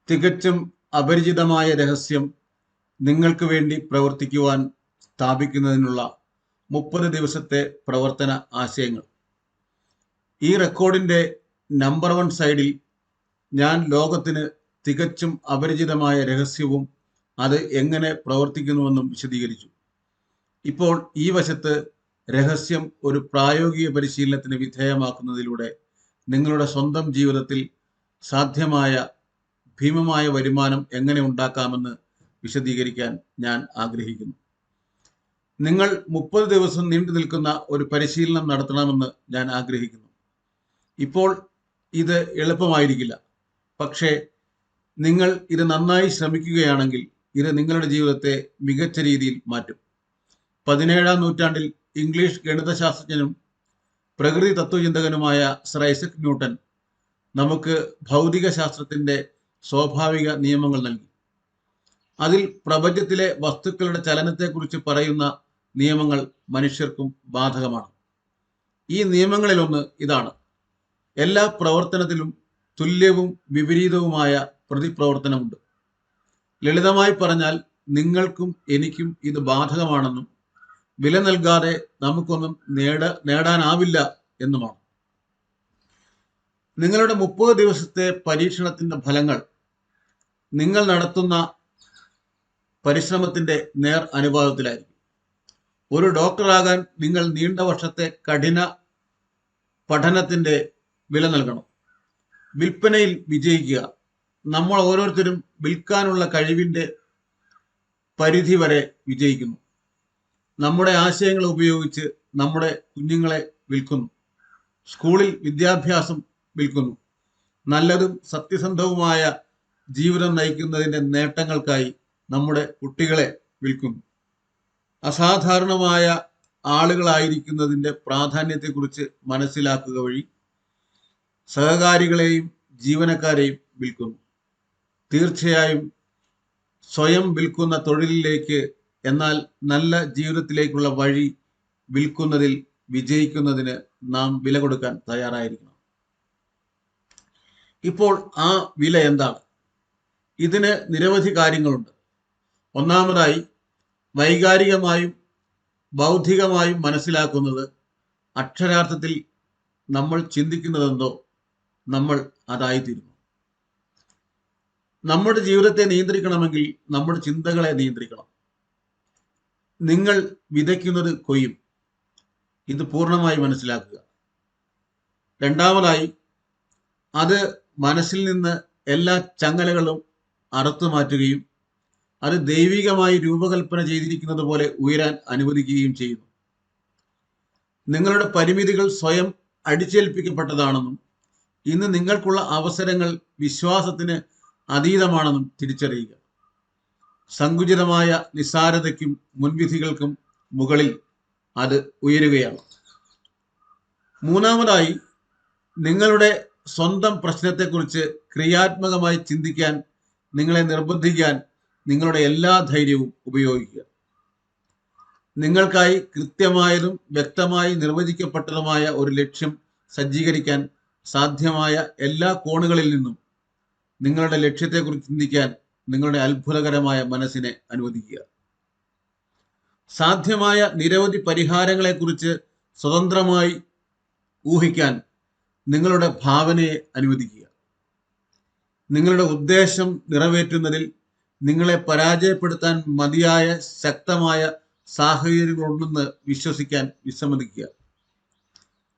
തികച്ചും അപരിചിതമായ രഹസ്യം നിങ്ങൾക്ക് വേണ്ടി പ്രവർത്തിക്കുവാൻ സ്ഥാപിക്കുന്നതിനുള്ള 30 ദിവസത്തെ പ്രവർത്തന ആശയങ്ങൾ. ഈ റെക്കോർഡിന്റെ നമ്പർ 1 സൈഡിൽ ഞാൻ ലോകത്തിന് തികച്ചും അപരിചിതമായ രഹസ്യവും അത് എങ്ങനെ പ്രവർത്തിക്കുന്നുവെന്നും വിശദീകരിച്ചു. ഇപ്പോൾ ഈ വശത്ത് രഹസ്യം ഒരു പ്രായോഗിക പരിശീലനത്തിന് വിധേയമാക്കുന്നതിലൂടെ നിങ്ങളുടെ സ്വന്തം ജീവിതത്തിൽ സാധ്യമായ ഭീമമായ വരുമാനം എങ്ങനെ ഉണ്ടാക്കാമെന്ന് വിശദീകരിക്കാൻ ഞാൻ ആഗ്രഹിക്കുന്നു. നിങ്ങൾ 30 ദിവസം നീണ്ടു നിൽക്കുന്ന ഒരു പരിശീലനം നടത്തണമെന്ന് ഞാൻ ആഗ്രഹിക്കുന്നു. ഇപ്പോൾ ഇത് എളുപ്പമായിരിക്കില്ല, പക്ഷേ നിങ്ങൾ ഇത് നന്നായി ശ്രമിക്കുകയാണെങ്കിൽ ഇത് നിങ്ങളുടെ ജീവിതത്തെ മികച്ച രീതിയിൽ മാറ്റും. 17-ാം നൂറ്റാണ്ടിൽ ഇംഗ്ലീഷ് ഗണിതശാസ്ത്രജ്ഞനും പ്രകൃതി തത്വചിന്തകനുമായ സർ ഐസക് ന്യൂട്ടൻ നമുക്ക് ഭൗതിക ശാസ്ത്രത്തിന്റെ സ്വാഭാവിക നിയമങ്ങൾ നൽകി. അതിൽ പ്രപഞ്ചത്തിലെ വസ്തുക്കളുടെ ചലനത്തെക്കുറിച്ച് പറയുന്ന നിയമങ്ങൾ മനുഷ്യർക്കും ബാധകമാണ്. ഈ നിയമങ്ങളിലൊന്ന് ഇതാണ്: എല്ലാ പ്രവർത്തനത്തിലും തുല്യവും വിപരീതവുമായ പ്രതിപ്രവർത്തനമുണ്ട്. ലളിതമായി പറഞ്ഞാൽ നിങ്ങൾക്കും എനിക്കും ഇത് ബാധകമാണെന്നും വില നൽകാതെ നമുക്കൊന്നും നേടാനാവില്ല എന്നുമാണ്. നിങ്ങളുടെ 30 ദിവസത്തെ പരീക്ഷണത്തിന്റെ ഫലങ്ങൾ നിങ്ങൾ നടത്തുന്ന പരിശ്രമത്തിന്റെ നേർ അനുപാതത്തിലായിരിക്കും. ഒരു ഡോക്ടറാകാൻ നിങ്ങൾ നീണ്ട വർഷത്തെ കഠിന പഠനത്തിന്റെ വില നൽകണം. വിൽപ്പനയിൽ വിജയിക്കുക. നമ്മൾ ഓരോരുത്തരും വിൽക്കാനുള്ള കഴിവിന്റെ പരിധി വരെ വിജയിക്കുന്നു. നമ്മുടെ ആശയങ്ങൾ ഉപയോഗിച്ച് നമ്മുടെ കുഞ്ഞുങ്ങളെ വിൽക്കുന്നു. സ്കൂളിൽ വിദ്യാഭ്യാസം വിൽക്കുന്നു. നല്ലതും സത്യസന്ധവുമായ ജീവിതം നയിക്കുന്നതിന്റെ നേട്ടങ്ങൾക്കായി നമ്മുടെ കുട്ടികളെ വിൽക്കുന്നു. അസാധാരണമായ ആളുകളായിരിക്കുന്നതിന്റെ പ്രാധാന്യത്തെക്കുറിച്ച് മനസ്സിലാക്കുക വഴി സഹകാരികളെയും ജീവനക്കാരെയും വിൽക്കുന്നു. തീർച്ചയായും സ്വയം വിൽക്കുന്ന തൊഴിലിലേക്ക്, എന്നാൽ നല്ല ജീവിതത്തിലേക്കുള്ള വഴി വിൽക്കുന്നതിൽ വിജയിക്കുന്നതിന് നാം വില കൊടുക്കാൻ തയ്യാറായിരിക്കണം. ഇപ്പോൾ ആ വില എന്താണ്? ഇതിന് നിരവധി കാര്യങ്ങളുണ്ട്. ഒന്നാമതായി, വൈകാരികമായും ബൗദ്ധികമായും മനസ്സിലാക്കുന്നത് അക്ഷരാർത്ഥത്തിൽ നമ്മൾ ചിന്തിക്കുന്നതെന്തോ നമ്മൾ അതായിത്തീരുന്നു. നമ്മുടെ ജീവിതത്തെ നിയന്ത്രിക്കണമെങ്കിൽ നമ്മുടെ ചിന്തകളെ നിയന്ത്രിക്കണം. നിങ്ങൾ വിതയ്ക്കുന്നത് കൊയ്യും. ഇത് പൂർണ്ണമായി മനസ്സിലാക്കുക. രണ്ടാമതായി, അത് മനസ്സിൽ നിന്ന് എല്ലാ ചങ്ങലകളും അറുത്തു മാറ്റുകയും അത് ദൈവികമായി രൂപകൽപ്പന ചെയ്തിരിക്കുന്നത് പോലെ ഉയരാൻ അനുവദിക്കുകയും ചെയ്യുന്നു. നിങ്ങളുടെ പരിമിതികൾ സ്വയം അടിച്ചേൽപ്പിക്കപ്പെട്ടതാണെന്നും ഇന്ന് നിങ്ങൾക്കുള്ള അവസരങ്ങൾ വിശ്വാസത്തിന് അതീതമാണെന്നും തിരിച്ചറിയുക. സങ്കുചിതമായ നിസ്സാരതയ്ക്കും മുൻവിധികൾക്കും മുകളിൽ അത് ഉയരുകയാണ്. മൂന്നാമതായി, നിങ്ങളുടെ സ്വന്തം പ്രശ്നത്തെക്കുറിച്ച് ക്രിയാത്മകമായി ചിന്തിക്കാൻ നിങ്ങളെ നിർബന്ധിക്കാൻ നിങ്ങളുടെ എല്ലാ ധൈര്യവും ഉപയോഗിക്കുക. നിങ്ങൾക്കായി കൃത്യമായതും വ്യക്തമായി നിർവചിക്കപ്പെട്ടതുമായ ഒരു ലക്ഷ്യം സജ്ജീകരിക്കാൻ സാധ്യമായ എല്ലാ കോണുകളിൽ നിന്നും നിങ്ങളുടെ ലക്ഷ്യത്തെക്കുറിച്ച് ചിന്തിക്കാൻ നിങ്ങളുടെ അത്ഭുതകരമായ മനസ്സിനെ അനുവദിക്കുക. സാധ്യമായ നിരവധി പരിഹാരങ്ങളെക്കുറിച്ച് സ്വതന്ത്രമായി ഊഹിക്കാൻ നിങ്ങളുടെ ഭാവനയെ അനുവദിക്കുക. നിങ്ങളുടെ ഉദ്ദേശം നിറവേറ്റുന്നതിൽ നിങ്ങളെ പരാജയപ്പെടുത്താൻ മതിയായ ശക്തമായ സാഹചര്യങ്ങളുണ്ടെന്ന് വിശ്വസിക്കാൻ വിസമ്മതിക്കുക.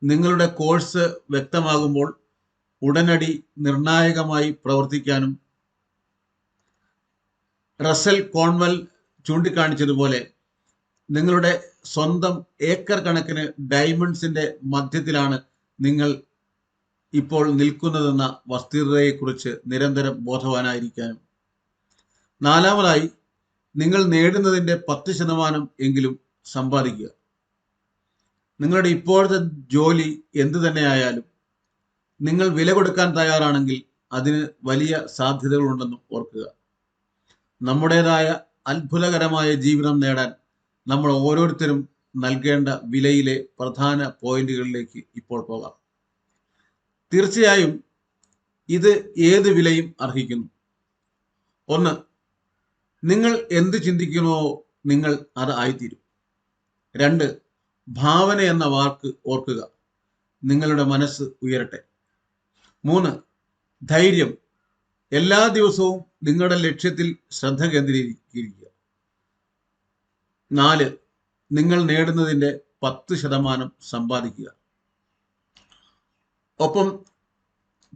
നിങ്ങളുടെ കോഴ്സ് വ്യക്തമാകുമ്പോൾ ഉടനടി നിർണായകമായി പ്രവർത്തിക്കാനും റസൽ കോൺവെൽ ചൂണ്ടിക്കാണിച്ചതുപോലെ നിങ്ങളുടെ സ്വന്തം ഏക്കർ കണക്കിന് ഡയമണ്ട്സിന്റെ മധ്യത്തിലാണ് നിങ്ങൾ ഇപ്പോൾ നിൽക്കുന്നതെന്ന വസ്തുതയെക്കുറിച്ച് നിരന്തരം ബോധവാനായിരിക്കാനും. നാലാമതായി, നിങ്ങൾ നേടുന്നതിന്റെ 10% എങ്കിലും സമ്പാദിക്കുക. നിങ്ങളുടെ ഇപ്പോഴത്തെ ജോലി എന്തു തന്നെയായാലും നിങ്ങൾ വില കൊടുക്കാൻ തയ്യാറാണെങ്കിൽ അതിന് വലിയ സാധ്യതകളുണ്ടെന്നും ഓർക്കുക. നമ്മുടേതായ അത്ഭുതകരമായ ജീവിതം നേടാൻ നമ്മൾ ഓരോരുത്തരും നൽകേണ്ട വിലയിലെ പ്രധാന പോയിന്റുകളിലേക്ക് ഇപ്പോൾ പോകാം. തീർച്ചയായും ഇത് ഏത് വിലയും അർഹിക്കുന്നു. ഒന്ന്, നിങ്ങൾ എന്ത് ചിന്തിക്കുന്നുവോ നിങ്ങൾ അത് ആയിത്തീരും. 2, ഭാവന എന്ന വാക്ക് ഓർക്കുക, നിങ്ങളുടെ മനസ്സ് ഉയരട്ടെ. 3, ധൈര്യം, എല്ലാ ദിവസവും നിങ്ങളുടെ ലക്ഷ്യത്തിൽ ശ്രദ്ധ കേന്ദ്രീകരിക്കുക. 4, നിങ്ങൾ നേടുന്നതിൻ്റെ 10% സമ്പാദിക്കുക. ഒപ്പം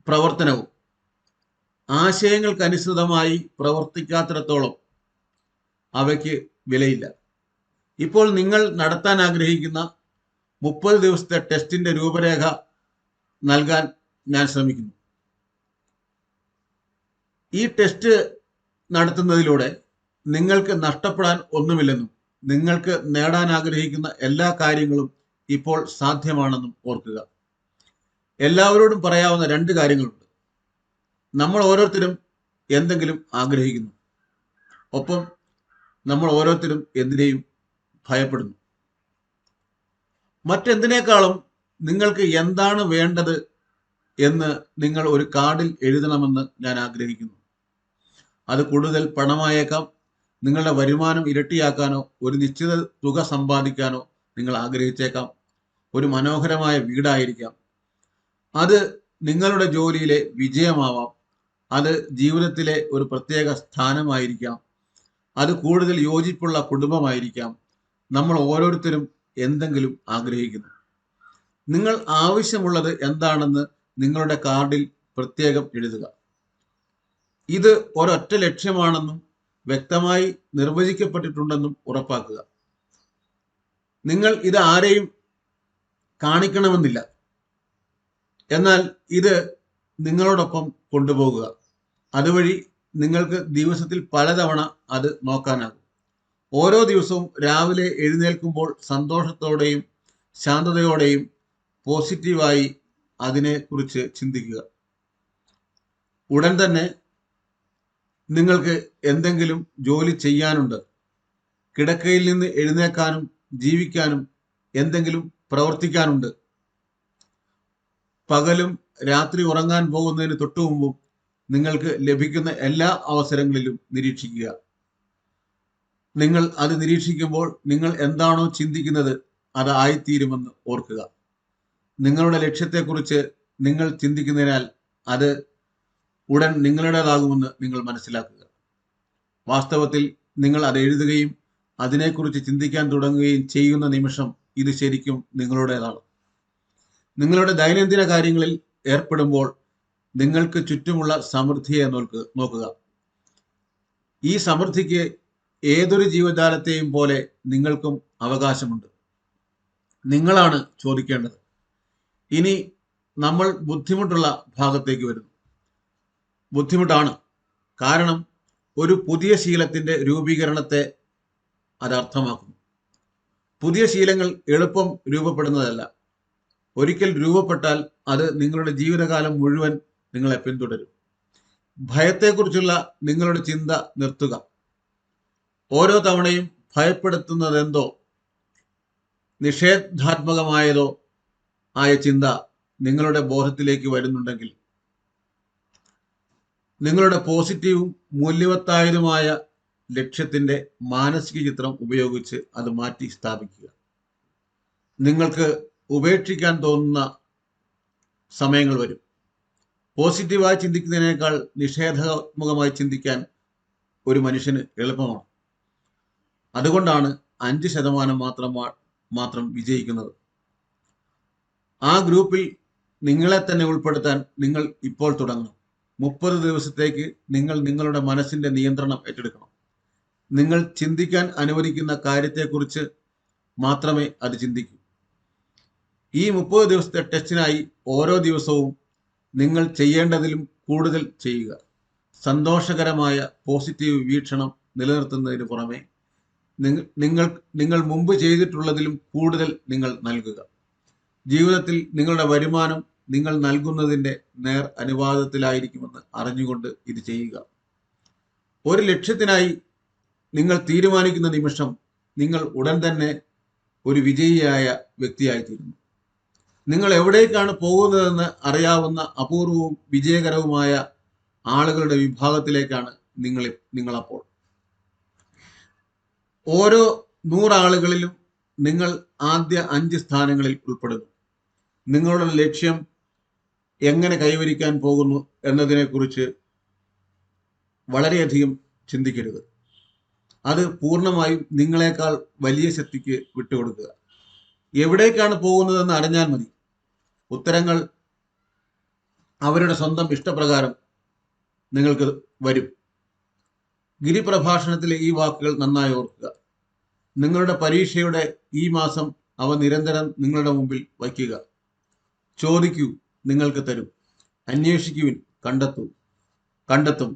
പ്രവർത്തനവും. ആശയങ്ങൾക്കനുസൃതമായി പ്രവർത്തിക്കാത്തിടത്തോളം അവയ്ക്ക് വിലയില്ല. ഇപ്പോൾ നിങ്ങൾ നടത്താൻ ആഗ്രഹിക്കുന്ന 30 ദിവസത്തെ ടെസ്റ്റിന്റെ രൂപരേഖ നൽകാൻ ഞാൻ ശ്രമിക്കുന്നു. ഈ ടെസ്റ്റ് നടത്തുന്നതിലൂടെ നിങ്ങൾക്ക് നഷ്ടപ്പെടാൻ ഒന്നുമില്ലെന്നും നിങ്ങൾക്ക് നേടാൻ ആഗ്രഹിക്കുന്ന എല്ലാ കാര്യങ്ങളും ഇപ്പോൾ സാധ്യമാണെന്നും ഓർക്കുക. എല്ലാവരോടും പറയാവുന്ന 2 കാര്യങ്ങളുണ്ട്. നമ്മൾ ഓരോരുത്തരും എന്തെങ്കിലും ആഗ്രഹിക്കുന്നു. ഒപ്പം നമ്മൾ ഓരോരുത്തരും എന്തിനേയും ഭയപ്പെടുന്നു. മറ്റെന്തിനേക്കാളും നിങ്ങൾക്ക് എന്താണ് വേണ്ടത് എന്ന് നിങ്ങൾ ഒരു കാർഡിൽ എഴുതണമെന്ന് ഞാൻ ആഗ്രഹിക്കുന്നു. അത് കൂടുതൽ പണമായേക്കാം, നിങ്ങളുടെ വരുമാനം ഇരട്ടിയാക്കാനോ ഒരു നിശ്ചിത തുക സമ്പാദിക്കാനോ നിങ്ങൾ ആഗ്രഹിച്ചേക്കാം, ഒരു മനോഹരമായ വീടായിരിക്കാം, അത് നിങ്ങളുടെ ജോലിയിലെ വിജയമാവാം, അത് ജീവിതത്തിലെ ഒരു പ്രത്യേക സ്ഥാനമായിരിക്കാം, അത് കൂടുതൽ യോജിപ്പുള്ള കുടുംബമായിരിക്കാം. നമ്മൾ ഓരോരുത്തരും എന്തെങ്കിലും ആഗ്രഹിക്കുന്നു. നിങ്ങൾ ആവശ്യമുള്ളത് എന്താണെന്ന് നിങ്ങളുടെ കാർഡിൽ പ്രത്യേകം എഴുതുക. ഇത് ഒരൊറ്റ ലക്ഷ്യമാണെന്നും വ്യക്തമായി നിർവചിക്കപ്പെട്ടിട്ടുണ്ടെന്നും ഉറപ്പാക്കുക. നിങ്ങൾ ഇത് ആരെയും കാണിക്കണമെന്നില്ല, എന്നാൽ ഇത് നിങ്ങളോടൊപ്പം കൊണ്ടുപോകുക. അതുവഴി നിങ്ങൾക്ക് ദിവസത്തിൽ പലതവണ അത് നോക്കാനാകും. ഓരോ ദിവസവും രാവിലെ എഴുന്നേൽക്കുമ്പോൾ സന്തോഷത്തോടെയും ശാന്തതയോടെയും പോസിറ്റീവായി അതിനെക്കുറിച്ച് ചിന്തിക്കുക. ഉടൻ തന്നെ നിങ്ങൾക്ക് എന്തെങ്കിലും ജോലി ചെയ്യാനുണ്ട്, കിടക്കയിൽ നിന്ന് എഴുന്നേൽക്കാനും ജീവിക്കാനും എന്തെങ്കിലും പ്രവർത്തിക്കാനുണ്ട്. പകലും രാത്രി ഉറങ്ങാൻ പോകുന്നതിന് തൊട്ടു മുമ്പും നിങ്ങൾക്ക് ലഭിക്കുന്ന എല്ലാ അവസരങ്ങളിലും നിരീക്ഷിക്കുക. നിങ്ങൾ അത് നിരീക്ഷിക്കുമ്പോൾ നിങ്ങൾ എന്താണോ ചിന്തിക്കുന്നത് അത് ആയിത്തീരുമെന്ന് ഓർക്കുക. നിങ്ങളുടെ ലക്ഷ്യത്തെക്കുറിച്ച് നിങ്ങൾ ചിന്തിക്കുന്നതിനാൽ അത് ഉടൻ നിങ്ങളുടേതാകുമെന്ന് നിങ്ങൾ മനസ്സിലാക്കുക. വാസ്തവത്തിൽ നിങ്ങൾ അത് എഴുതുകയും അതിനെക്കുറിച്ച് ചിന്തിക്കാൻ തുടങ്ങുകയും ചെയ്യുന്ന നിമിഷം ഇത് ശരിക്കും നിങ്ങളുടേതാണ്. നിങ്ങളുടെ ദൈനംദിന കാര്യങ്ങളിൽ ഏർപ്പെടുമ്പോൾ നിങ്ങൾക്ക് ചുറ്റുമുള്ള സമൃദ്ധിയെ നോക്കുക. ഈ സമൃദ്ധിക്ക് ഏതൊരു ജീവജാലത്തെയും പോലെ നിങ്ങൾക്കും അവകാശമുണ്ട്. നിങ്ങളാണ് ചോദിക്കേണ്ടത്. ഇനി നമ്മൾ ബുദ്ധിമുട്ടുള്ള ഭാഗത്തേക്ക് വരുന്നു. ബുദ്ധിമുട്ടാണ്, കാരണം ഒരു പുതിയ ശീലത്തിന്റെ രൂപീകരണത്തെ അത് അർത്ഥമാക്കുന്നു. പുതിയ ശീലങ്ങൾ എളുപ്പം രൂപപ്പെടുന്നതല്ല. ഒരിക്കൽ രൂപപ്പെട്ടാൽ അത് നിങ്ങളുടെ ജീവിതകാലം മുഴുവൻ നിങ്ങളെ പിന്തുടരും. ഭയത്തെക്കുറിച്ചുള്ള നിങ്ങളുടെ ചിന്ത നിർത്തുക. ഓരോ തവണയും ഭയപ്പെടുത്തുന്നതെന്തോ നിഷേധാത്മകമായതോ ആയ ചിന്ത നിങ്ങളുടെ ബോധത്തിലേക്ക് വരുന്നുണ്ടെങ്കിൽ നിങ്ങളുടെ പോസിറ്റീവും മൂല്യവത്തായതുമായ ലക്ഷ്യത്തിന്റെ മാനസിക ചിത്രം ഉപയോഗിച്ച് അത് മാറ്റി സ്ഥാപിക്കുക. നിങ്ങൾക്ക് ഉപേക്ഷിക്കാൻ തോന്നുന്ന സമയങ്ങൾ വരും. പോസിറ്റീവായി ചിന്തിക്കുന്നതിനേക്കാൾ നിഷേധാത്മകമായി ചിന്തിക്കാൻ ഒരു മനുഷ്യന് എളുപ്പമാണ്. അതുകൊണ്ടാണ് 5% മാത്രം വിജയിക്കുന്നത്. ആ ഗ്രൂപ്പിൽ നിങ്ങളെ തന്നെ ഉൾപ്പെടുത്താൻ നിങ്ങൾ ഇപ്പോൾ തുടങ്ങണം. 30 ദിവസത്തേക്ക് നിങ്ങൾ നിങ്ങളുടെ മനസ്സിന്റെ നിയന്ത്രണം ഏറ്റെടുക്കണം. നിങ്ങൾ ചിന്തിക്കാൻ അനുവദിക്കുന്ന കാര്യത്തെക്കുറിച്ച് മാത്രമേ അത് ചിന്തിക്കൂ. ഈ 30 ദിവസത്തെ ടെസ്റ്റിനായി ഓരോ ദിവസവും നിങ്ങൾ ചെയ്യേണ്ടതിലും കൂടുതൽ ചെയ്യുക. സന്തോഷകരമായ പോസിറ്റീവ് വീക്ഷണം നിലനിർത്തുന്നതിന് പുറമെ നിങ്ങൾ മുമ്പ് ചെയ്തിട്ടുള്ളതിലും കൂടുതൽ നിങ്ങൾ നൽകുക. ജീവിതത്തിൽ നിങ്ങളുടെ വരുമാനം നിങ്ങൾ നൽകുന്നതിൻ്റെ നേർ അനുപാതത്തിലായിരിക്കുമെന്ന് അറിഞ്ഞുകൊണ്ട് ഇത് ചെയ്യുക. ഒരു ലക്ഷ്യത്തിനായി നിങ്ങൾ തീരുമാനിക്കുന്ന നിമിഷം നിങ്ങൾ ഉടൻ തന്നെ ഒരു വിജയിയായ വ്യക്തിയായിത്തീരുന്നു. നിങ്ങൾ എവിടേക്കാണ് പോകുന്നതെന്ന് അറിയാവുന്ന അപൂർവവും വിജയകരവുമായ ആളുകളുടെ വിഭാഗത്തിലേക്കാണ് നിങ്ങളപ്പോൾ. ഓരോ 100 ആളുകളിലും നിങ്ങൾ ആദ്യ 5 സ്ഥാനങ്ങളിൽ ഉൾപ്പെടുന്നു. നിങ്ങളുടെ ലക്ഷ്യം എങ്ങനെ കൈവരിക്കാൻ പോകുന്നു എന്നതിനെക്കുറിച്ച് വളരെയധികം ചിന്തിക്കരുത്. അത് പൂർണ്ണമായും നിങ്ങളെക്കാൾ വലിയ ശക്തിക്ക് വിട്ടുകൊടുക്കുക. എവിടേക്കാണ് പോകുന്നതെന്ന് അറിഞ്ഞാൽ മതി. ഉത്തരങ്ങൾ അവരുടെ സ്വന്തം ഇഷ്ടപ്രകാരം നിങ്ങൾക്ക് വരും. ഗിരിപ്രഭാഷണത്തിലെ ഈ വാക്കുകൾ നന്നായി ഓർക്കുക. നിങ്ങളുടെ പരീക്ഷയുടെ ഈ മാസം അവ നിരന്തരം നിങ്ങളുടെ മുമ്പിൽ വയ്ക്കുക. ചോദിക്കൂ, നിങ്ങൾക്ക് തരും. അന്വേഷിക്കുവിൻ, കണ്ടെത്തും.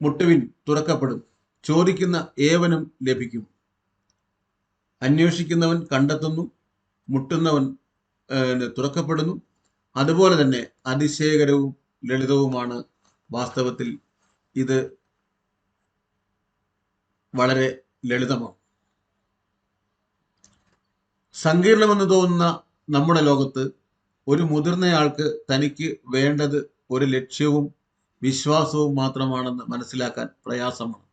മുട്ടുവിൻ, തുറക്കപ്പെടും. ചോദിക്കുന്ന ഏവനും ലഭിക്കും. അന്വേഷിക്കുന്നവൻ കണ്ടെത്തുന്നു, മുട്ടുന്നവൻ തുറക്കപ്പെടുന്നു. അതുപോലെ തന്നെ അതിശയകരവും ലളിതവുമാണ് വാസ്തവത്തിൽ. ഇത് വളരെ ലളിതമാണ്. സങ്കീർണമെന്ന് തോന്നുന്ന നമ്മുടെ ലോകത്ത് ഒരു മുതിർന്നയാൾക്ക് തനിക്ക് വേണ്ടത് ഒരു ലക്ഷ്യവും വിശ്വാസവും മാത്രമാണെന്ന് മനസ്സിലാക്കാൻ പ്രയാസമാണ്.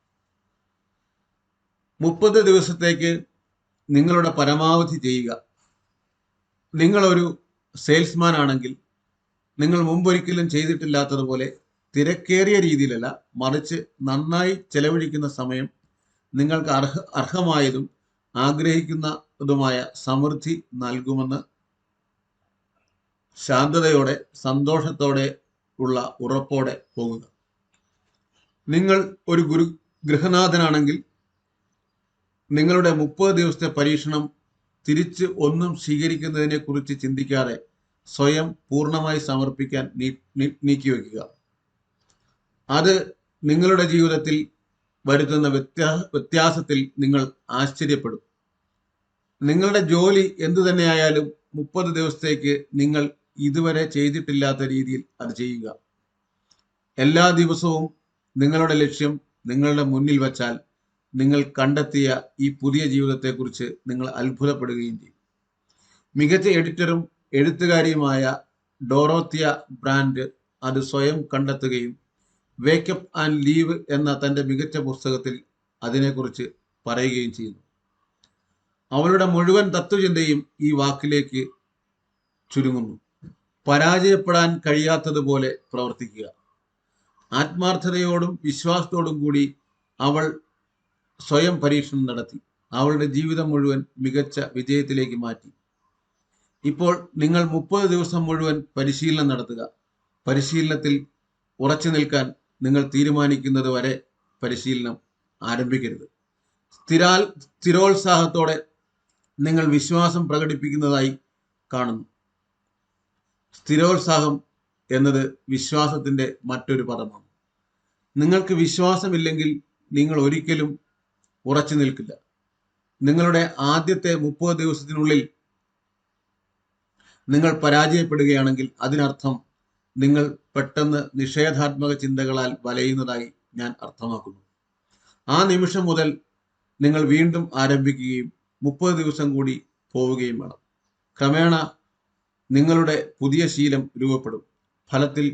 30 ദിവസത്തേക്ക് നിങ്ങളുടെ പരമാവധി ചെയ്യുക. നിങ്ങളൊരു സെയിൽസ്മാൻ ആണെങ്കിൽ നിങ്ങൾ മുമ്പൊരിക്കലും ചെയ്തിട്ടില്ലാത്തതുപോലെ തിരക്കേറിയ രീതിയിലല്ല, മറിച്ച് നന്നായി ചെലവഴിക്കുന്ന സമയം നിങ്ങൾക്ക് അർഹമായതും ആഗ്രഹിക്കുന്നതുമായ സമൃദ്ധി നൽകുമെന്ന് ശാന്തതയോടെ, സന്തോഷത്തോടെ ഉള്ള ഉറപ്പോടെ പോകുക. നിങ്ങൾ ഒരു ഗൃഹനാഥനാണെങ്കിൽ നിങ്ങളുടെ 30 ദിവസത്തെ പരീക്ഷണം തിരിച്ച് ഒന്നും സ്വീകരിക്കുന്നതിനെ കുറിച്ച് ചിന്തിക്കാതെ സ്വയം പൂർണ്ണമായി സമർപ്പിക്കാൻ നീക്കിവെക്കുക. അത് നിങ്ങളുടെ ജീവിതത്തിൽ വരുത്തുന്ന വ്യത്യാസത്തിൽ നിങ്ങൾ ആശ്ചര്യപ്പെടും. നിങ്ങളുടെ ജോലി എന്തു തന്നെയായാലും 30 ദിവസത്തേക്ക് നിങ്ങൾ ഇതുവരെ ചെയ്തിട്ടില്ലാത്ത രീതിയിൽ അത് ചെയ്യുക. എല്ലാ ദിവസവും നിങ്ങളുടെ ലക്ഷ്യം നിങ്ങളുടെ മുന്നിൽ വച്ചാൽ നിങ്ങൾ കണ്ടെത്തിയ ഈ പുതിയ ജീവിതത്തെക്കുറിച്ച് നിങ്ങൾ അത്ഭുതപ്പെടുകയും ചെയ്യും. മികച്ച എഡിറ്ററും എഴുത്തുകാരിയുമായ ഡോറോത്തിയ ബ്രാൻഡ് അത് സ്വയം കണ്ടെത്തുകയും വേക്കപ്പ് ആൻഡ് ലീവ് എന്ന തൻ്റെ മികച്ച പുസ്തകത്തിൽ അതിനെക്കുറിച്ച് പറയുകയും ചെയ്യുന്നു. അവളുടെ മുഴുവൻ തത്വചിന്തയും ഈ വാക്കിലേക്ക് ചുരുങ്ങുന്നു: പരാജയപ്പെടാൻ കഴിയാത്തതുപോലെ പ്രവർത്തിക്കുക. ആത്മാർത്ഥതയോടും വിശ്വാസത്തോടും കൂടി അവൾ സ്വയം പരീക്ഷണം നടത്തി അവളുടെ ജീവിതം മുഴുവൻ മികച്ച വിജയത്തിലേക്ക് മാറ്റി. ഇപ്പോൾ നിങ്ങൾ 30 ദിവസം മുഴുവൻ പരിശീലനം നടത്തുക. പരിശീലനത്തിൽ ഉറച്ചു നിൽക്കാൻ നിങ്ങൾ തീരുമാനിക്കുന്നത് വരെ പരിശീലനം ആരംഭിക്കരുത്. സ്ഥിരോത്സാഹത്തോടെ നിങ്ങൾ വിശ്വാസം പ്രകടിപ്പിക്കുന്നതായി കാണുന്നു. സ്ഥിരോത്സാഹം എന്നത് വിശ്വാസത്തിന്റെ മറ്റൊരു പദമാണ്. നിങ്ങൾക്ക് വിശ്വാസമില്ലെങ്കിൽ നിങ്ങൾ ഒരിക്കലും ഉറച്ചു നിൽക്കില്ല. നിങ്ങളുടെ ആദ്യത്തെ 30 ദിവസത്തിനുള്ളിൽ നിങ്ങൾ പരാജയപ്പെടുകയാണെങ്കിൽ അതിനർത്ഥം നിങ്ങൾ പെട്ടെന്ന് നിഷേധാത്മക ചിന്തകളാൽ വലയുന്നതായി ഞാൻ അർത്ഥമാക്കുന്നു. ആ നിമിഷം മുതൽ നിങ്ങൾ വീണ്ടും ആരംഭിക്കുകയും 30 ദിവസം കൂടി പോവുകയും വേണം. ക്രമേണ നിങ്ങളുടെ പുതിയ ശീലം രൂപപ്പെടും. ഫലത്തിൽ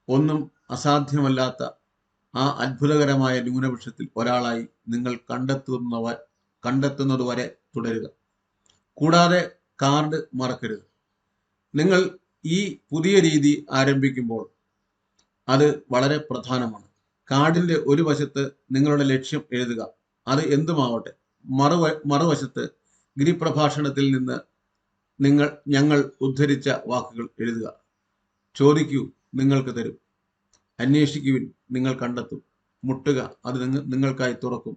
ഒന്നും അസാധ്യമല്ലാത്ത ആ അത്ഭുതകരമായ ന്യൂനപക്ഷത്തിൽ ഒരാളായി നിങ്ങൾ കണ്ടെത്തുന്നതുവരെ തുടരുക. കൂടാതെ കാർഡ് മറക്കരുത്. നിങ്ങൾ ഈ പുതിയ രീതി ആരംഭിക്കുമ്പോൾ അത് വളരെ പ്രധാനമാണ്. കാർഡിന്റെ ഒരു വശത്ത് നിങ്ങളുടെ ലക്ഷ്യം എഴുതുക, അത് എന്തുമാവട്ടെ. മറുവശത്ത് ഗിരിപ്രഭാഷണത്തിൽ നിന്ന് ഞങ്ങൾ ഉദ്ധരിച്ച വാക്കുകൾ എഴുതുക. ചോദിക്കൂ, നിങ്ങൾക്ക് തരും. അന്വേഷിക്കുവിൻ, നിങ്ങൾ കണ്ടെത്തും. മുട്ടുക, അത് നിങ്ങൾക്കായി തുറക്കും.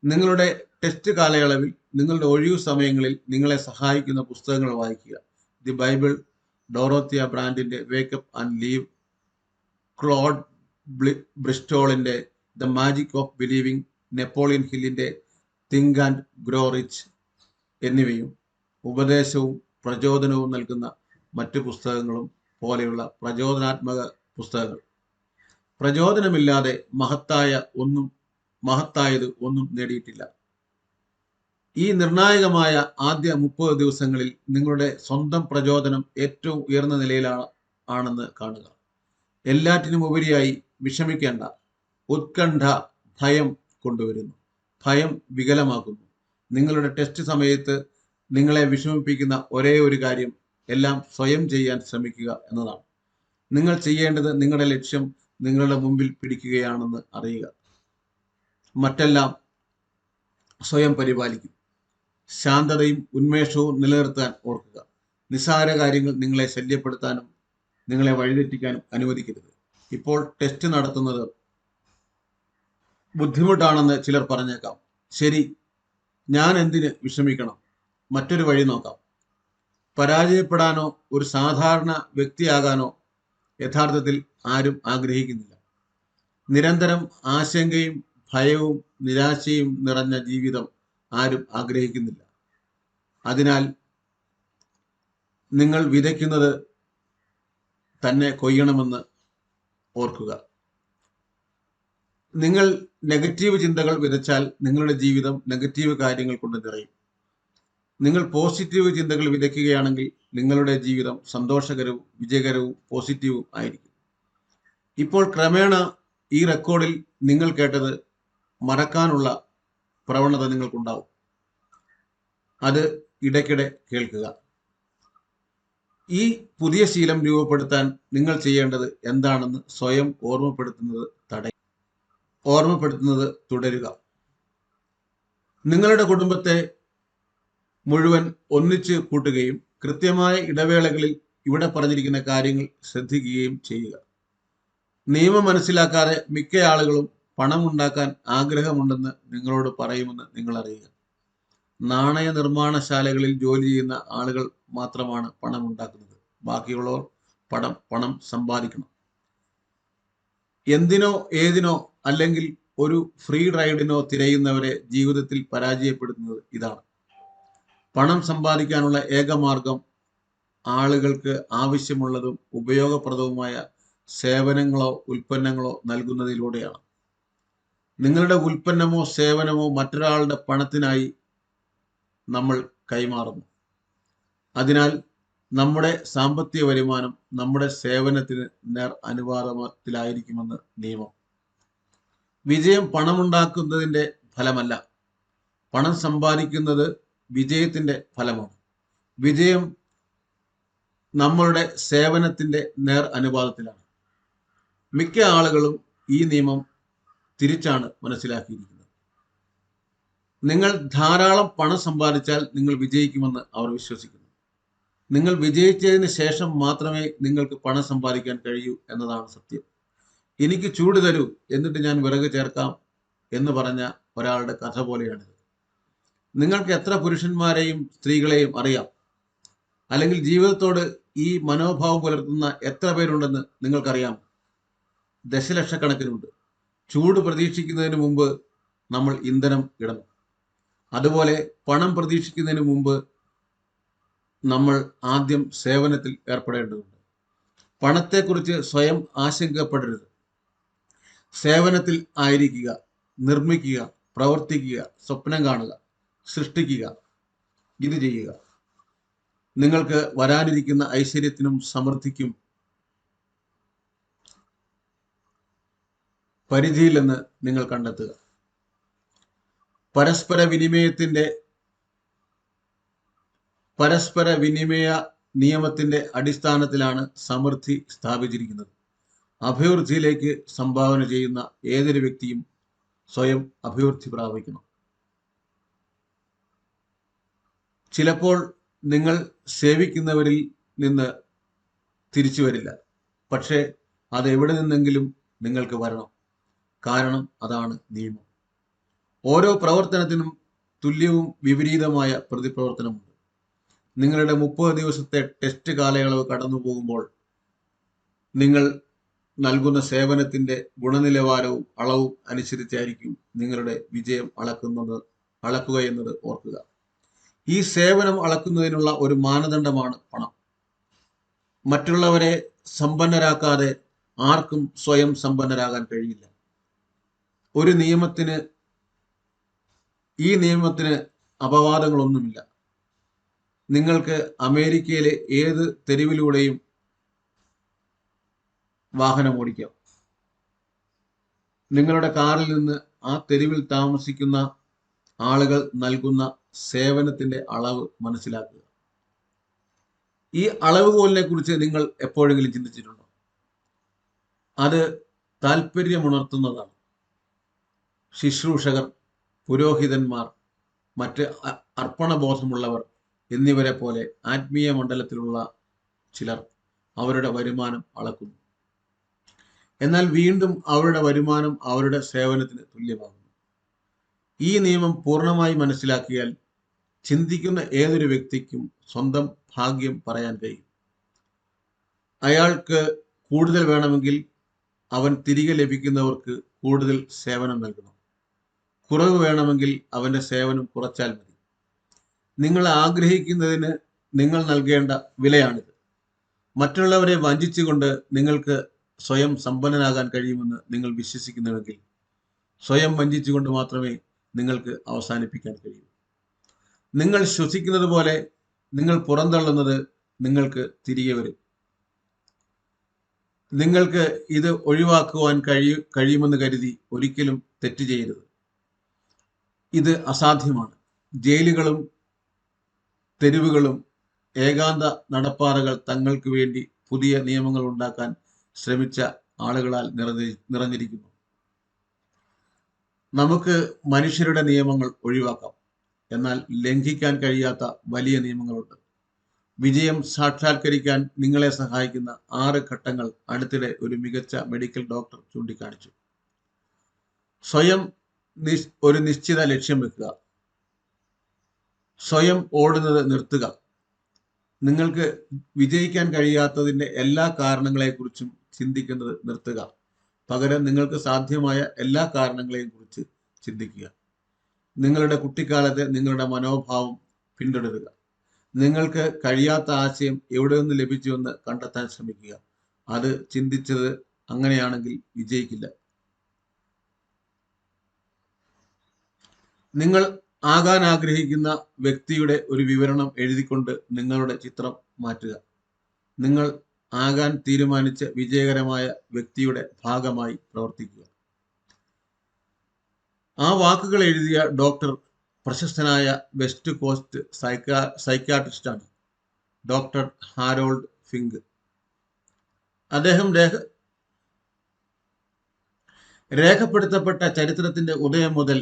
നിങ്ങളുടെ ടെസ്റ്റ് കാലയളവിൽ നിങ്ങളുടെ ഒഴിവു സമയങ്ങളിൽ നിങ്ങളെ സഹായിക്കുന്ന പുസ്തകങ്ങൾ വായിക്കുക. ദി ബൈബിൾ, ഡോറോത്തിയ ബ്രാൻഡിന്റെ വേക്കപ്പ് ആൻഡ് ലീവ്, ക്ലോഡ് ബ്രിസ്റ്റോളിന്റെ the magic of believing, Napoleon ഹില്ലിന്റെ തിങ്ക് ആൻഡ് ഗ്രോ റിച്ച് എന്നിവയും ഉപദേശവും പ്രചോദനവും നൽകുന്ന മറ്റു പുസ്തകങ്ങളും പോലെയുള്ള പ്രചോദനാത്മക പുസ്തകങ്ങൾ. പ്രചോദനമില്ലാതെ മഹത്തായത് ഒന്നും നേടിയിട്ടില്ല. ഈ നിർണായകമായ ആദ്യ 30 ദിവസങ്ങളിൽ നിങ്ങളുടെ സ്വന്തം പ്രചോദനം ഏറ്റവും ഉയർന്ന നിലയിലാണെന്ന് കാണുക. എല്ലാറ്റിനും ഉപരിയായി വിഷമിക്കേണ്ട. ഉത്കണ്ഠ ഭയം കൊണ്ടുവരുന്നു. ഭയം വികലമാക്കുന്നു. നിങ്ങളുടെ ടെസ്റ്റ് സമയത്ത് നിങ്ങളെ വിഷമിപ്പിക്കുന്ന ഒരേ ഒരു കാര്യം എല്ലാം സ്വയം ചെയ്യാൻ ശ്രമിക്കുക എന്നതാണ്. നിങ്ങൾ ചെയ്യേണ്ടത് നിങ്ങളുടെ ലക്ഷ്യം നിങ്ങളുടെ മുമ്പിൽ പിടിക്കുകയാണെന്ന് അറിയുക. മറ്റെല്ലാം സ്വയം പരിപാലിക്കും. ശാന്തതയും ഉന്മേഷവും നിലനിർത്താൻ ഓർക്കുക. നിസ്സാര കാര്യങ്ങൾ നിങ്ങളെ ശല്യപ്പെടുത്താനും നിങ്ങളെ വഴിതെറ്റിക്കാനും അനുവദിക്കരുത്. ഇപ്പോൾ ടെസ്റ്റ് നടത്തുന്നത് ബുദ്ധിമുട്ടാണെന്ന് ചിലർ പറഞ്ഞേക്കാം. ശരി, ഞാൻ എന്തിന് വിഷമിക്കണം? മറ്റൊരു വഴി നോക്കാം. പരാജയപ്പെടാനോ ഒരു സാധാരണ വ്യക്തിയാകാനോ യഥാർത്ഥത്തിൽ ആരും ആഗ്രഹിക്കുന്നില്ല. നിരന്തരം ആശങ്കയും ഭയവും നിരാശയും നിറഞ്ഞ ജീവിതം ആരും ആഗ്രഹിക്കുന്നില്ല. അതിനാൽ നിങ്ങൾ വിതയ്ക്കുന്നത് തന്നെ കൊയ്യണമെന്ന് ഓർക്കുക. നിങ്ങൾ നെഗറ്റീവ് ചിന്തകൾ വിതച്ചാൽ നിങ്ങളുടെ ജീവിതം നെഗറ്റീവ് കാര്യങ്ങൾ കൊണ്ട് നിറയും. നിങ്ങൾ പോസിറ്റീവ് ചിന്തകൾ വിതയ്ക്കുകയാണെങ്കിൽ നിങ്ങളുടെ ജീവിതം സന്തോഷകരവും വിജയകരവും പോസിറ്റീവും ആയിരിക്കും. ഇപ്പോൾ ക്രമേണ ഈ റെക്കോർഡിൽ നിങ്ങൾ കേട്ടത് മറക്കാനുള്ള പ്രവണത നിങ്ങൾക്കുണ്ടാവും. അത് ഇടയ്ക്കിടെ കേൾക്കുക. ഈ പുതിയ ശീലം രൂപപ്പെടുത്താൻ നിങ്ങൾ ചെയ്യേണ്ടത് എന്താണെന്ന് സ്വയം ഓർമ്മപ്പെടുത്തുന്നത് തുടരുക. നിങ്ങളുടെ കുടുംബത്തെ മുഴുവൻ ഒന്നിച്ച് കൂട്ടുകയും കൃത്യമായ ഇടവേളകളിൽ ഇവിടെ പറഞ്ഞിരിക്കുന്ന കാര്യങ്ങൾ ശ്രദ്ധിക്കുകയും ചെയ്യുക. നിയമം മനസ്സിലാക്കാതെ മിക്ക ആളുകളും പണമുണ്ടാക്കാൻ ആഗ്രഹമുണ്ടെന്ന് നിങ്ങളോട് പറയുമെന്ന് നിങ്ങൾ അറിയുക. നാണയ നിർമ്മാണശാലകളിൽ ജോലി ചെയ്യുന്ന ആളുകൾ മാത്രമാണ് പണം ഉണ്ടാക്കുന്നത്. ബാക്കിയുള്ളവർ പണം സമ്പാദിക്കണം. എന്തിനോ ഏതിനോ അല്ലെങ്കിൽ ഒരു ഫ്രീ റൈഡിനോ തിരയുന്നവരെ ജീവിതത്തിൽ പരാജയപ്പെടുത്തുന്നത് ഇതാണ്. പണം സമ്പാദിക്കാനുള്ള ഏക മാർഗം ആളുകൾക്ക് ആവശ്യമുള്ളതും ഉപയോഗപ്രദവുമായ സേവനങ്ങളോ ഉൽപ്പന്നങ്ങളോ നൽകുന്നതിലൂടെയാണ്. നിങ്ങളുടെ ഉൽപ്പന്നമോ സേവനമോ മറ്റൊരാളുടെ പണത്തിനായി നമ്മൾ കൈമാറുന്നു. അതിനാൽ നമ്മുടെ സാമ്പത്തിക വരുമാനം നമ്മുടെ സേവനത്തിന് നേർ അനുപാതത്തിലായിരിക്കുമെന്ന് നിയമം. വിജയം പണമുണ്ടാക്കുന്നതിൻ്റെ ഫലമല്ല, പണം സമ്പാദിക്കുന്നത് വിജയത്തിന്റെ ഫലമാണ്. വിജയം നമ്മളുടെ സേവനത്തിന്റെ നേർ അനുപാതത്തിലാണ്. മിക്ക ആളുകളും ഈ നിയമം തിരിച്ചാണ് മനസ്സിലാക്കിയിരിക്കുന്നത്. നിങ്ങൾ ധാരാളം പണം സമ്പാദിച്ചാൽ നിങ്ങൾ വിജയിക്കുമെന്ന് അവർ വിശ്വസിക്കുന്നു. നിങ്ങൾ വിജയിച്ചതിന് ശേഷം മാത്രമേ നിങ്ങൾക്ക് പണം സമ്പാദിക്കാൻ കഴിയൂ എന്നതാണ് സത്യം. എനിക്ക് ചൂട് തരൂ എന്നിട്ട് ഞാൻ വിറക് ചേർക്കാം എന്ന് പറഞ്ഞ ഒരാളുടെ കഥ പോലെയാണിത്. നിങ്ങൾക്ക് എത്ര പുരുഷന്മാരെയും സ്ത്രീകളെയും അറിയാം? അല്ലെങ്കിൽ ജീവിതത്തോട് ഈ മനോഭാവം പുലർത്തുന്ന എത്ര പേരുണ്ടെന്ന് നിങ്ങൾക്കറിയാം? ദശലക്ഷക്കണക്കിനുണ്ട്. ചൂട് പ്രതീക്ഷിക്കുന്നതിന് മുമ്പ് നമ്മൾ ഇന്ധനം ഇടണം. അതുപോലെ പണം പ്രതീക്ഷിക്കുന്നതിന് മുമ്പ് നമ്മൾ ആദ്യം സേവനത്തിൽ ഏർപ്പെടേണ്ടതുണ്ട്. പണത്തെക്കുറിച്ച് സ്വയം ആശങ്കപ്പെടരുത്. സേവനത്തിൽ ആയിരിക്കുക, നിർമ്മിക്കുക, പ്രവർത്തിക്കുക, സ്വപ്നം കാണുക, സൃഷ്ടിക്കുക. ഇത് ചെയ്യുക. നിങ്ങൾക്ക് വരാനിരിക്കുന്ന ഐശ്വര്യത്തിനും സമൃദ്ധിക്കും പരിധിയില്ലെന്ന് നിങ്ങൾ കണ്ടെത്തുക. പരസ്പര വിനിമയ നിയമത്തിന്റെ അടിസ്ഥാനത്തിലാണ് സമൃദ്ധി സ്ഥാപിച്ചിരിക്കുന്നത്. അഭിവൃദ്ധിയിലേക്ക് സംഭാവന ചെയ്യുന്ന ഏതൊരു വ്യക്തിയും സ്വയം അഭിവൃദ്ധി പ്രാപിക്കണം. ചിലപ്പോൾ നിങ്ങൾ സേവിക്കുന്നവരിൽ നിന്ന് തിരിച്ചു വരില്ല. പക്ഷേ അത് എവിടെ നിന്നെങ്കിലും നിങ്ങൾക്ക് വരണം. കാരണം അതാണ് നിയമം. ഓരോ പ്രവർത്തനത്തിനും തുല്യവും വിപരീതമായ പ്രതിപ്രവർത്തനമുണ്ട്. നിങ്ങളുടെ 30 ദിവസത്തെ ടെസ്റ്റ് കാലയളവ് കടന്നു പോകുമ്പോൾ നിങ്ങൾ നൽകുന്ന സേവനത്തിന്റെ ഗുണനിലവാരവും അളവും അനുസരിച്ചായിരിക്കും നിങ്ങളുടെ വിജയം അളക്കുക എന്നത് ഓർക്കുക. ഈ സേവനം അളക്കുന്നതിനുള്ള ഒരു മാനദണ്ഡമാണ് പണം. മറ്റുള്ളവരെ സമ്പന്നരാക്കാതെ ആർക്കും സ്വയം സമ്പന്നരാകാൻ കഴിയില്ല. ഈ നിയമത്തിന് അപവാദങ്ങളൊന്നുമില്ല. നിങ്ങൾക്ക് അമേരിക്കയിലെ ഏത് തെരുവിലൂടെയും വാഹനം ഓടിക്കാം. നിങ്ങളുടെ കാറിൽ നിന്ന് ആ തെരുവിൽ താമസിക്കുന്ന ആളുകൾ നൽകുന്ന സേവനത്തിന്റെ അളവ് മനസ്സിലാക്കുക. ഈ അളവുകോലിനെ കുറിച്ച് നിങ്ങൾ എപ്പോഴെങ്കിലും ചിന്തിച്ചിട്ടുണ്ടോ? അത് താല്പര്യമുണർത്തുന്നതാണ്. ശുശ്രൂഷകർ, പുരോഹിതന്മാർ, മറ്റ് അർപ്പണബോധമുള്ളവർ എന്നിവരെ പോലെ ആത്മീയ മണ്ഡലത്തിലുള്ള ചിലർ അവരുടെ വരുമാനം അളക്കുന്നു. എന്നാൽ വീണ്ടും അവരുടെ വരുമാനം അവരുടെ സേവനത്തിന് തുല്യമാകുന്നു. ഈ നിയമം പൂർണ്ണമായി മനസ്സിലാക്കിയാൽ ചിന്തിക്കുന്ന ഏതൊരു വ്യക്തിക്കും സ്വന്തം ഭാഗ്യം പറയാൻ കഴിയും. അയാൾക്ക് കൂടുതൽ വേണമെങ്കിൽ അവൻ തിരികെ ലഭിക്കുന്നവർക്ക് കൂടുതൽ സേവനം നൽകണം. കുറവ് വേണമെങ്കിൽ അവന്റെ സേവനം കുറച്ചാൽ മതി. നിങ്ങൾ ആഗ്രഹിക്കുന്നതിന് നിങ്ങൾ നൽകേണ്ട വിലയാണിത്. മറ്റുള്ളവരെ വഞ്ചിച്ചുകൊണ്ട് നിങ്ങൾക്ക് സ്വയം സമ്പന്നനാകാൻ കഴിയുമെന്ന് നിങ്ങൾ വിശ്വസിക്കുന്നുവെങ്കിൽ സ്വയം വഞ്ചിച്ചുകൊണ്ട് മാത്രമേ നിങ്ങൾക്ക് അവസാനിപ്പിക്കാൻ കഴിയൂ. നിങ്ങൾ ശ്വസിക്കുന്നത് പോലെ നിങ്ങൾ പുറന്തള്ളുന്നത് നിങ്ങൾക്ക് തിരികെ വരും. നിങ്ങൾക്ക് ഇത് ഒഴിവാക്കുവാൻ കഴിയുമെന്ന് കരുതി ഒരിക്കലും തെറ്റ് ചെയ്യരുത്. ഇത് അസാധ്യമാണ്. ജയിലുകളും തെരുവുകളും ഏകാന്ത നടപ്പാറകൾ തങ്ങൾക്ക് വേണ്ടി പുതിയ നിയമങ്ങൾ ഉണ്ടാക്കാൻ ശ്രമിച്ച ആളുകളാൽ നിറഞ്ഞിരിക്കുന്നു. നമുക്ക് മനുഷ്യരുടെ നിയമങ്ങൾ ഒഴിവാക്കാം. എന്നാൽ ലംഘിക്കാൻ കഴിയാത്ത വലിയ നിയമങ്ങളുണ്ട്. വിജയം സാക്ഷാത്കരിക്കാൻ നിങ്ങളെ സഹായിക്കുന്ന 6 ഘട്ടങ്ങൾ അടുത്തിടെ ഒരു മികച്ച മെഡിക്കൽ ഡോക്ടർ ചൂണ്ടിക്കാണിച്ചു. സ്വയം ഒരു നിശ്ചിത ലക്ഷ്യം വെക്കുക. സ്വയം ഓടുന്നത് നിർത്തുക. നിങ്ങൾക്ക് വിജയിക്കാൻ കഴിയാത്തതിൻ്റെ എല്ലാ കാരണങ്ങളെക്കുറിച്ചും ചിന്തിക്കുന്നത് നിർത്തുക. പകരം നിങ്ങൾക്ക് സാധ്യമായ എല്ലാ കാരണങ്ങളെയും കുറിച്ച് ചിന്തിക്കുക. നിങ്ങളുടെ കുട്ടിക്കാലത്തെ നിങ്ങളുടെ മനോഭാവം പിന്തുടരുക. നിങ്ങൾക്ക് കഴിയാത്ത ആശയം എവിടെ നിന്ന് ലഭിച്ചുവെന്ന് കണ്ടെത്താൻ ശ്രമിക്കുക. അത് ചിന്തിച്ചത് അങ്ങനെയാണെങ്കിൽ വിജയിക്കില്ല. നിങ്ങൾ ആകാൻ ആഗ്രഹിക്കുന്ന വ്യക്തിയുടെ ഒരു വിവരണം എഴുതിക്കൊണ്ട് നിങ്ങളുടെ ചിത്രം മാറ്റുക. നിങ്ങൾ ആകാൻ തീരുമാനിച്ച വിജയകരമായ വ്യക്തിയുടെ ഭാഗമായി പ്രവർത്തിക്കുക. ആ വാക്കുകൾ എഴുതിയ ഡോക്ടർ പ്രശസ്തനായ വെസ്റ്റ് കോസ്റ്റ് സൈക്യാട്രിസ്റ്റാണ്, ഡോക്ടർ ഹാരോൾഡ് ഫിങ്ക്. അദ്ദേഹം രേഖപ്പെടുത്തപ്പെട്ട ചരിത്രത്തിന്റെ ഉദയം മുതൽ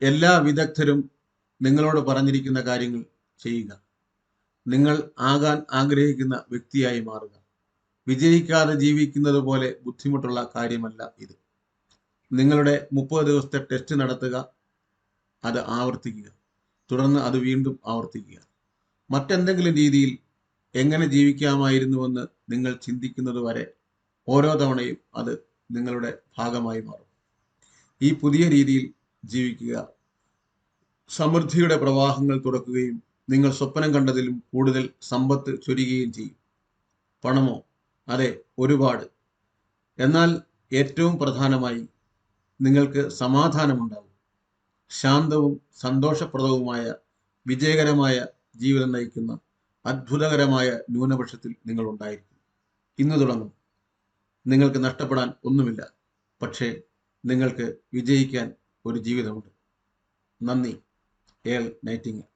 എല്ലാ വിദഗ്ധരും നിങ്ങളോട് പറഞ്ഞിരിക്കുന്ന കാര്യങ്ങൾ ചെയ്യുക. നിങ്ങൾ ആകാൻ ആഗ്രഹിക്കുന്ന വ്യക്തിയായി മാറുക. വിജയിക്കാതെ ജീവിക്കുന്നത് പോലെ ബുദ്ധിമുട്ടുള്ള കാര്യമല്ല ഇത്. നിങ്ങളുടെ 30 ദിവസത്തെ ടെസ്റ്റ് നടത്തുക, അത് ആവർത്തിക്കുക, തുടർന്ന് അത് വീണ്ടും ആവർത്തിക്കുക. മറ്റെന്തെങ്കിലും രീതിയിൽ എങ്ങനെ ജീവിക്കാമായിരുന്നുവെന്ന് നിങ്ങൾ ചിന്തിക്കുന്നത് വരെ ഓരോ തവണയും അത് നിങ്ങളുടെ ഭാഗമായി മാറും. ഈ പുതിയ രീതിയിൽ ജീവിക്കുക. സമൃദ്ധിയുടെ പ്രവാഹങ്ങൾ തുറക്കുകയും നിങ്ങൾ സ്വപ്നം കണ്ടതിലും കൂടുതൽ സമ്പത്ത് ചൊരിയുകയും ചെയ്യും. പണമോ? അതെ, ഒരുപാട്. എന്നാൽ ഏറ്റവും പ്രധാനമായി നിങ്ങൾക്ക് സമാധാനമുണ്ടാകും. ശാന്തവും സന്തോഷപ്രദവുമായ വിജയകരമായ ജീവിതം നയിക്കുന്ന അത്ഭുതകരമായ ന്യൂനപക്ഷത്തിൽ നിങ്ങൾ ഉണ്ടായിരിക്കും. ഇന്ന് തുടങ്ങും. നിങ്ങൾക്ക് നഷ്ടപ്പെടാൻ ഒന്നുമില്ല. പക്ഷേ നിങ്ങൾക്ക് വിജയിക്കാൻ ഒരു ജീവിതമുണ്ട്. നന്ദി. EARL Nightingale.